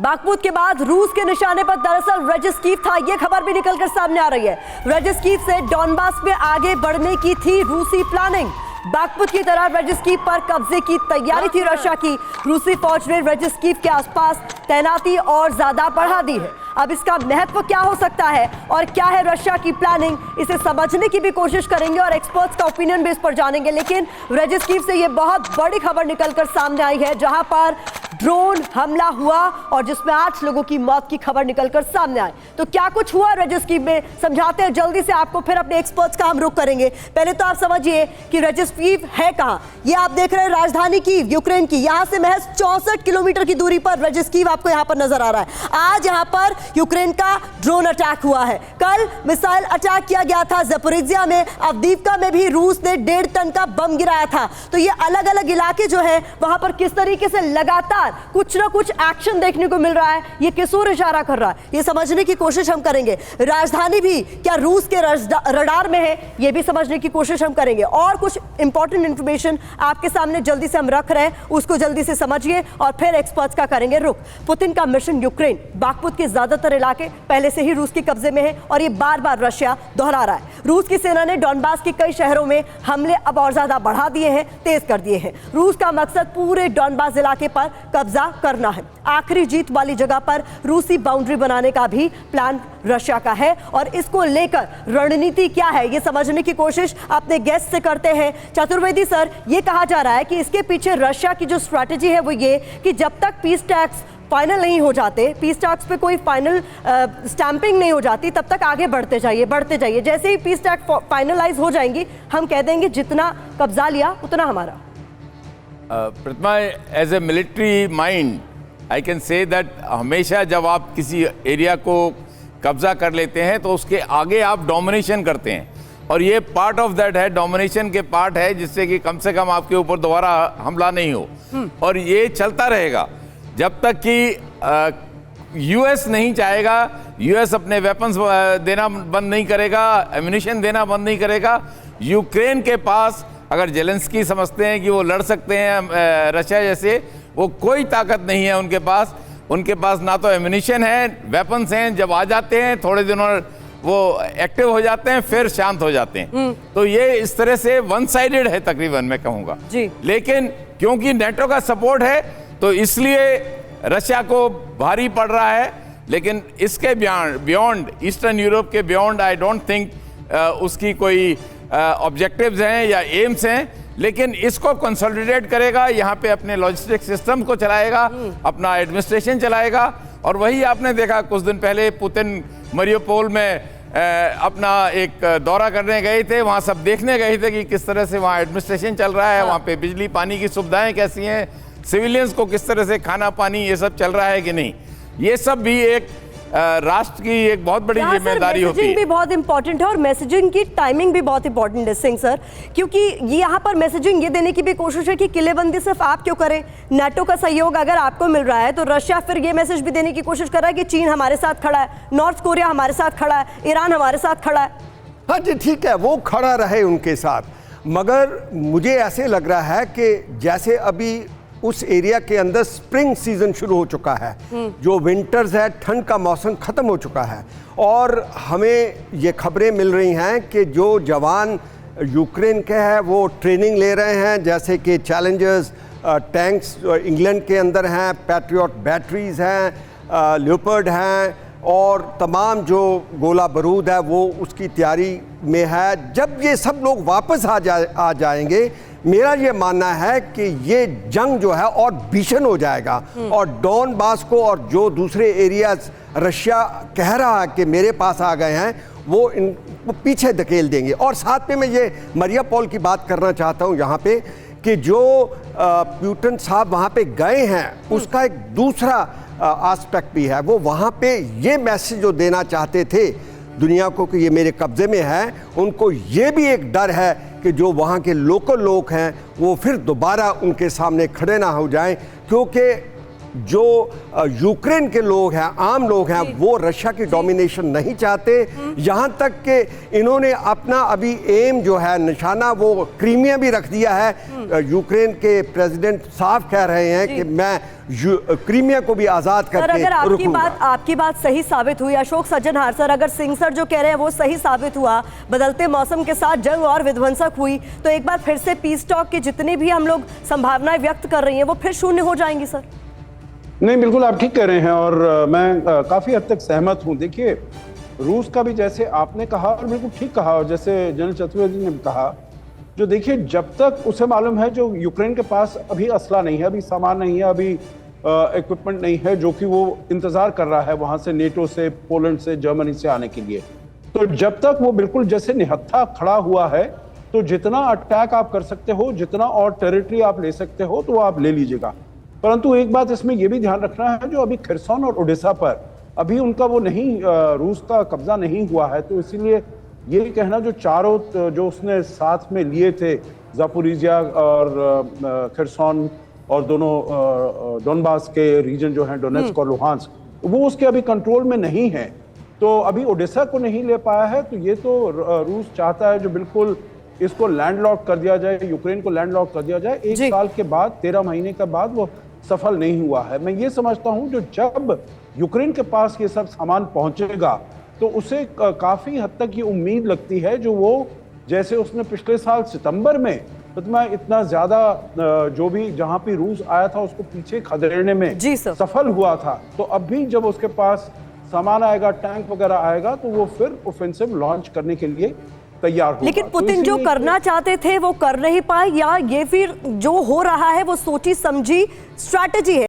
Bakhmut के बाद रूस के निशाने पर दरअसल रेजिस्कीव था, यह खबर भी निकलकर सामने आ रही है। रेजिस्कीव से डॉनबास में आगे बढ़ने की थी रूसी प्लानिंग। बाखमुत की तरह रेजिस्कीव पर कब्जे की तैयारी थी रशिया की। रूसी फौज ने रेजिस्कीव के आसपास तैनाती और ज्यादा बढ़ा दी है। अब इसका महत्व क्या हो सकता है और क्या है रशिया की प्लानिंग, इसे समझने की भी कोशिश करेंगे और एक्सपर्ट्स का ओपिनियन भी इस पर जानेंगे। लेकिन रेजिस्कीव से ये बहुत बड़ी खबर निकलकर सामने आई है, जहां पर ड्रोन हमला हुआ और जिसमें 8 लोगों की मौत की खबर निकलकर सामने आई। तो क्या कुछ हुआ रेजिस्कीव में, समझाते हैं जल्दी से आपको, फिर अपने एक्सपर्ट्स का हम रुख करेंगे। पहले तो आप समझिए कि रेजिस्कीव है कहां। ये आप देख रहे हैं राजधानी कीव, यूक्रेन की। यहां से महज 64 किलोमीटर की दूरी पर रेजिस्कीव आपको यहां पर नजर आ रहा है। आज यहां पर यूक्रेन का ड्रोन अटैक हुआ है। कल मिसाइल अटैक किया गया था ज़पोरिज्जिया में, अवदीवका में भी रूस ने 1.5 टन का बम गिराया था। तो ये अलग अलग इलाके जो है वहां पर किस तरीके से लगातार कुछ ना कुछ एक्शन देखने को मिल रहा है, ये किस ओर इशारा कर रहा है, ये समझने की कोशिश हम करेंगे। राजधानी भी क्या रूस के रडार में है, ये भी समझने की कोशिश हम करेंगे। और कुछ इंपॉर्टेंट इंफॉर्मेशन आपके सामने जल्दी से हम रख रहे हैं, उसको जल्दी से समझिए और फिर एक्सपर्ट्स का करेंगे रुख। पुतिन का मिशन यूक्रेन, बाखमुत के ज्यादातर इलाके पहले से ही रूस के कब्जे में है और ये बार बार रशिया दोहरा रहा है। रूस की सेना ने डॉनबास के कई शहरों में हमले अब और ज्यादा बढ़ा दिए हैं, तेज कर दिए हैं। रूस का मकसद पूरे डॉनबास इलाके पर कब्जा करना है। आखिरी जीत वाली जगह पर रूसी बाउंड्री बनाने का भी प्लान रशिया का है और इसको लेकर रणनीति क्या है, ये समझने की कोशिश अपने गेस्ट से करते हैं। चतुर्वेदी सर, ये कहा जा रहा है कि इसके पीछे रशिया की जो स्ट्रैटेजी है वो ये कि जब तक पीस टैक्स फाइनल नहीं हो जाते, पीस टैक्स पे कोई फाइनल स्टैंपिंग नहीं हो जाती, तब तक आगे बढ़ते जाइए। जैसे ही पीस टैक्स फाइनलाइज हो जाएंगी, हम कह देंगे जितना कब्जा लिया उतना हमारा। Pratima, as a military mind I can say that हमेशा जब आप किसी एरिया को कब्जा कर लेते हैं तो उसके आगे आप डोमिनेशन करते हैं, और ये पार्ट ऑफ दैट है, डोमिनेशन के पार्ट है, जिससे कि कम से कम आपके ऊपर दोबारा हमला नहीं हो। और ये चलता रहेगा जब तक कि यूएस नहीं चाहेगा। यूएस अपने वेपन्स देना बंद नहीं करेगा, एम्यूनिशन देना बंद नहीं करेगा। यूक्रेन के पास, अगर जेलेंस्की समझते हैं कि वो लड़ सकते हैं रशिया जैसे, वो कोई ताकत नहीं है उनके पास। उनके पास ना तो एम्यूनिशन है, वेपन्स हैं, जब आ जाते हैं थोड़े दिनों वो एक्टिव हो जाते हैं, फिर शांत हो जाते हैं। तो ये इस तरह से वन साइडेड है तकरीबन, मैं कहूँगा। लेकिन क्योंकि नेटो का सपोर्ट है तो इसलिए रशिया को भारी पड़ रहा है। लेकिन इसके बियॉन्ड, ईस्टर्न यूरोप के बियॉन्ड, आई डोंट थिंक उसकी कोई ऑब्जेक्टिव्स हैं या एम्स हैं। लेकिन इसको कंसोलिडेट करेगा, यहाँ पे अपने लॉजिस्टिक सिस्टम को चलाएगा, अपना एडमिनिस्ट्रेशन चलाएगा। और वही आपने देखा कुछ दिन पहले पुतिन मरियोपोल में अपना एक दौरा करने गए थे, वहाँ सब देखने गए थे कि किस तरह से वहाँ एडमिनिस्ट्रेशन चल रहा है, वहाँ पे बिजली पानी की सुविधाएं कैसी हैं, सिविलियंस को किस तरह से खाना पानी ये सब चल रहा है कि नहीं। ये सब भी एक राष्ट्र की एक बहुत बड़ी जिम्मेदारी होती है। मैसेजिंग भी बहुत इंपॉर्टेंट है और मैसेजिंग की टाइमिंग भी बहुत इंपॉर्टेंट है सिंह सर, क्योंकि ये यहाँ पर मैसेजिंग ये देने की भी कोशिश है कि किलेबंदी सिर्फ आप क्यों करें, नाटो का सहयोग अगर आपको मिल रहा है तो रशिया फिर ये मैसेज भी देने की कोशिश कर रहा है कि चीन हमारे साथ खड़ा है, नॉर्थ कोरिया हमारे साथ खड़ा है, ईरान हमारे साथ खड़ा है। हाँ जी, ठीक है, वो खड़ा रहे उनके साथ, मगर मुझे ऐसे लग रहा है कि जैसे अभी उस एरिया के अंदर स्प्रिंग सीजन शुरू हो चुका है, जो विंटर्स है, ठंड का मौसम ख़त्म हो चुका है, और हमें ये खबरें मिल रही हैं कि जो जवान यूक्रेन के हैं वो ट्रेनिंग ले रहे हैं, जैसे कि चैलेंजर्स टैंक्स इंग्लैंड के अंदर हैं, पैट्रियट बैटरीज हैं, लियोपर्ड हैं, और तमाम जो गोला बारूद है वो उसकी तैयारी में है। जब ये सब लोग वापस आ जाएंगे, मेरा ये मानना है कि ये जंग जो है और भीषण हो जाएगा, और डॉनबास को और जो दूसरे एरियाज रशिया कह रहा है कि मेरे पास आ गए हैं, वो पीछे धकेल देंगे। और साथ में मैं ये मरियापोल की बात करना चाहता हूँ यहाँ पे, कि जो पुतिन साहब वहाँ पे गए हैं उसका एक दूसरा एस्पेक्ट भी है। वो वहाँ पे ये मैसेज जो देना चाहते थे दुनिया को कि ये मेरे कब्जे में है, उनको ये भी एक डर है कि जो वहाँ के लोकल लोग हैं वो फिर दोबारा उनके सामने खड़े ना हो जाएं, क्योंकि जो यूक्रेन के लोग हैं, आम लोग हैं, वो रशिया की डोमिनेशन नहीं चाहते। यहाँ तक कि इन्होंने अपना अभी एम जो है, निशाना, वो क्रीमिया भी रख दिया है। यूक्रेन के प्रेसिडेंट साफ कह रहे हैं कि मैं क्रीमिया को भी आजाद सर, करके अगर रुकूंगा। आपकी बात सही साबित हुई, अशोक सज्जनहार सर, अगर सिंह सर जो कह रहे हैं वो सही साबित हुआ, बदलते मौसम के साथ जंग और विध्वंसक हुई, तो एक बार फिर से पीस टॉक की जितनी भी हम लोग संभावनाएं व्यक्त कर रही हैं वो फिर शून्य हो जाएंगी सर? नहीं, बिल्कुल आप ठीक कह रहे हैं और मैं काफी हद तक सहमत हूं। देखिए, रूस का भी जैसे आपने कहा और बिल्कुल ठीक कहा, और जैसे जनरल चतुर्वेदी ने कहा, जो देखिए जब तक उसे मालूम है जो यूक्रेन के पास अभी असला नहीं है, अभी सामान नहीं है, अभी इक्विपमेंट नहीं है, जो कि वो इंतजार कर रहा है वहां से, नेटो से, पोलैंड से, जर्मनी से आने के लिए, तो जब तक वो बिल्कुल जैसे निहत्था खड़ा हुआ है, तो जितना अटैक आप कर सकते हो, जितना और टेरिटरी आप ले सकते हो, तो वो आप ले लीजिएगा। परंतु एक बात इसमें यह भी ध्यान रखना है, जो अभी खरसोन और ओडेसा पर अभी उनका वो नहीं, रूस का कब्जा नहीं हुआ है, तो इसीलिए ये कहना जो चारों जो उसने साथ में लिए थे, जापोरिजिया और खरसोन और दोनों डोनबास के रीजन जो हैं, डोनेट्स्क और लुहांस्क, वो उसके अभी कंट्रोल में नहीं है। तो अभी ओडेसा को नहीं ले पाया है, तो ये तो रूस चाहता है जो बिल्कुल इसको लैंडलॉक कर दिया जाए, यूक्रेन को लैंडलॉक कर दिया जाए। 1 साल के बाद, 13 महीने के बाद वो सफल नहीं हुआ है। मैं ये समझता हूं जो जब यूक्रेन के पास ये सब सामान पहुंचेगा तो उसे काफी हद तक ये उम्मीद लगती है, जो वो जैसे उसने पिछले साल सितंबर में इतना ज्यादा जो भी जहां पे रूस आया था उसको पीछे खदेड़ने में सफल हुआ था, तो अब भी जब उसके पास सामान आएगा, टैंक वगैरह आएगा, तो वो फिर ऑफेंसिव लॉन्च करने के लिए तैयार होगा। लेकिन पुतिन जो करना चाहते थे वो कर नहीं पाए, या ये फिर जो हो रहा है वो सोची समझी स्ट्रैटेजी है?